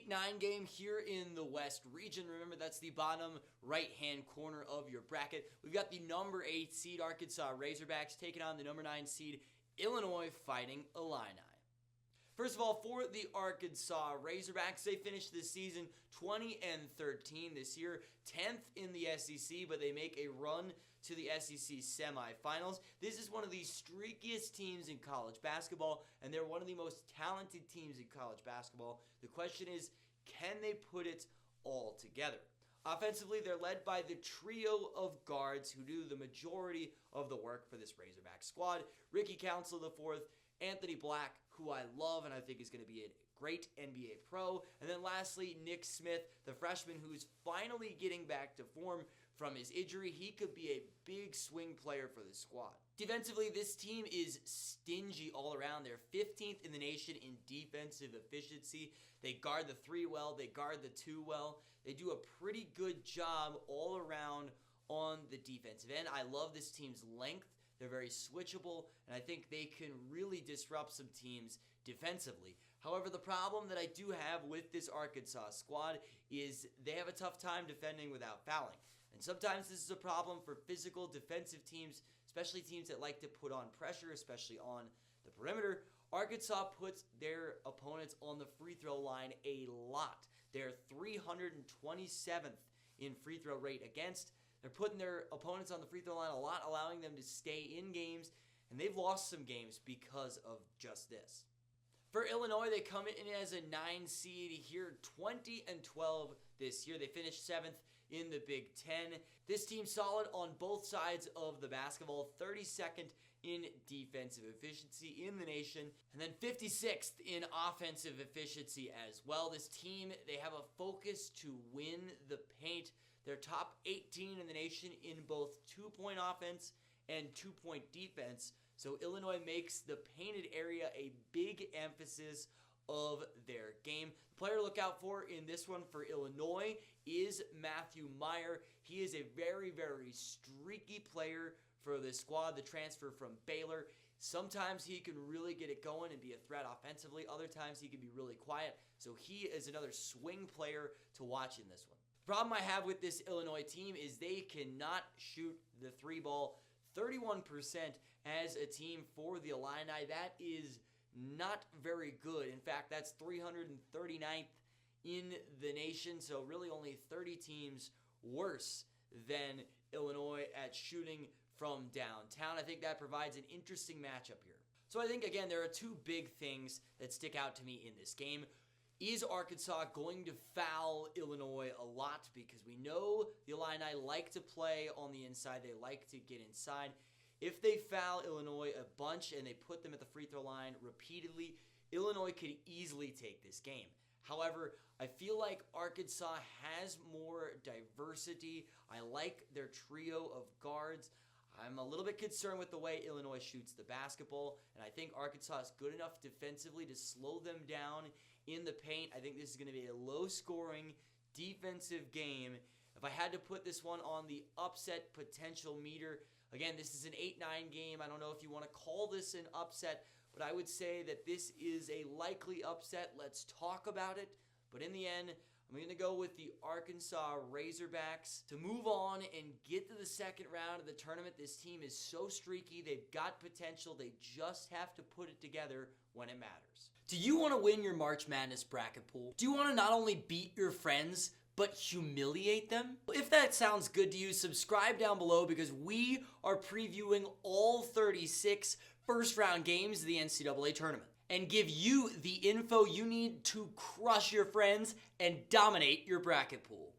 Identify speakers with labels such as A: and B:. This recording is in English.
A: 8-9 game here in the West region. Remember, that's the bottom right-hand corner of your bracket. We've got the number 8 seed Arkansas Razorbacks taking on the number 9 seed Illinois Fighting Illini. First of all, for the Arkansas Razorbacks, they finished this season 20-13 this year, 10th in the SEC, but they make a run to the SEC semifinals. This is one of the streakiest teams in college basketball, and they're one of the most talented teams in college basketball. The question is, can they put it all together? Offensively, they're led by the trio of guards who do the majority of the work for this Razorback squad. Ricky Council IV, Anthony Black, who I love and I think is going to be a great NBA pro. And then lastly, Nick Smith, the freshman who's finally getting back to form from his injury. He could be a big swing player for the squad. Defensively, this team is stingy all around. They're 15th in the nation in defensive efficiency. They guard the 3 well. They guard the 2 well. They do a pretty good job all around on the defensive end. I love this team's length. They're very switchable, and I think they can really disrupt some teams defensively. However, the problem that I do have with this Arkansas squad is they have a tough time defending without fouling. And sometimes this is a problem for physical defensive teams, especially teams that like to put on pressure, especially on the perimeter. Arkansas puts their opponents on the free throw line a lot. They're 327th in free throw rate against. They're putting their opponents on the free throw line a lot, allowing them to stay in games, and they've lost some games because of just this. For Illinois, they come in as a 9 seed here, 20-12 this year. They finished 7th in the Big Ten. This team's solid on both sides of the basketball, 32nd in defensive efficiency in the nation, and then 56th in offensive efficiency as well. This team, they have a focus to win the paint. They're top 18 in the nation in both 2-point offense and 2-point defense. So Illinois makes the painted area a big emphasis of their game. The player to look out for in this one for Illinois is Matthew Meyer. He is a very, very streaky player for the squad, the transfer from Baylor. Sometimes he can really get it going and be a threat offensively. Other times he can be really quiet. So he is another swing player to watch in this one. The problem I have with this Illinois team is they cannot shoot the 3 ball. 31% as a team for the Illini. That is not very good. In fact, that's 339th in the nation, so really only 30 teams worse than Illinois at shooting from downtown. I think that provides an interesting matchup here. So I think, again, there are 2 big things that stick out to me in this game. Is Arkansas going to foul Illinois a lot? Because we know the Illini like to play on the inside. They like to get inside. If they foul Illinois a bunch and they put them at the free throw line repeatedly, Illinois could easily take this game. However, I feel like Arkansas has more diversity. I like their trio of guards. I'm a little bit concerned with the way Illinois shoots the basketball, and I think Arkansas is good enough defensively to slow them down in the paint. I think this is going to be a low-scoring defensive game. If I had to put this one on the upset potential meter, again, this is an 8-9 game. I don't know if you want to call this an upset, but I would say that this is a likely upset. Let's talk about it. But in the end, I'm going to go with the Arkansas Razorbacks to move on and get to the second round of the tournament. This team is so streaky. They've got potential. They just have to put it together when it matters. Do you want to win your March Madness bracket pool? Do you want to not only beat your friends, but humiliate them? If that sounds good to you, subscribe down below because we are previewing all 36 first-round games of the NCAA tournament and give you the info you need to crush your friends and dominate your bracket pool.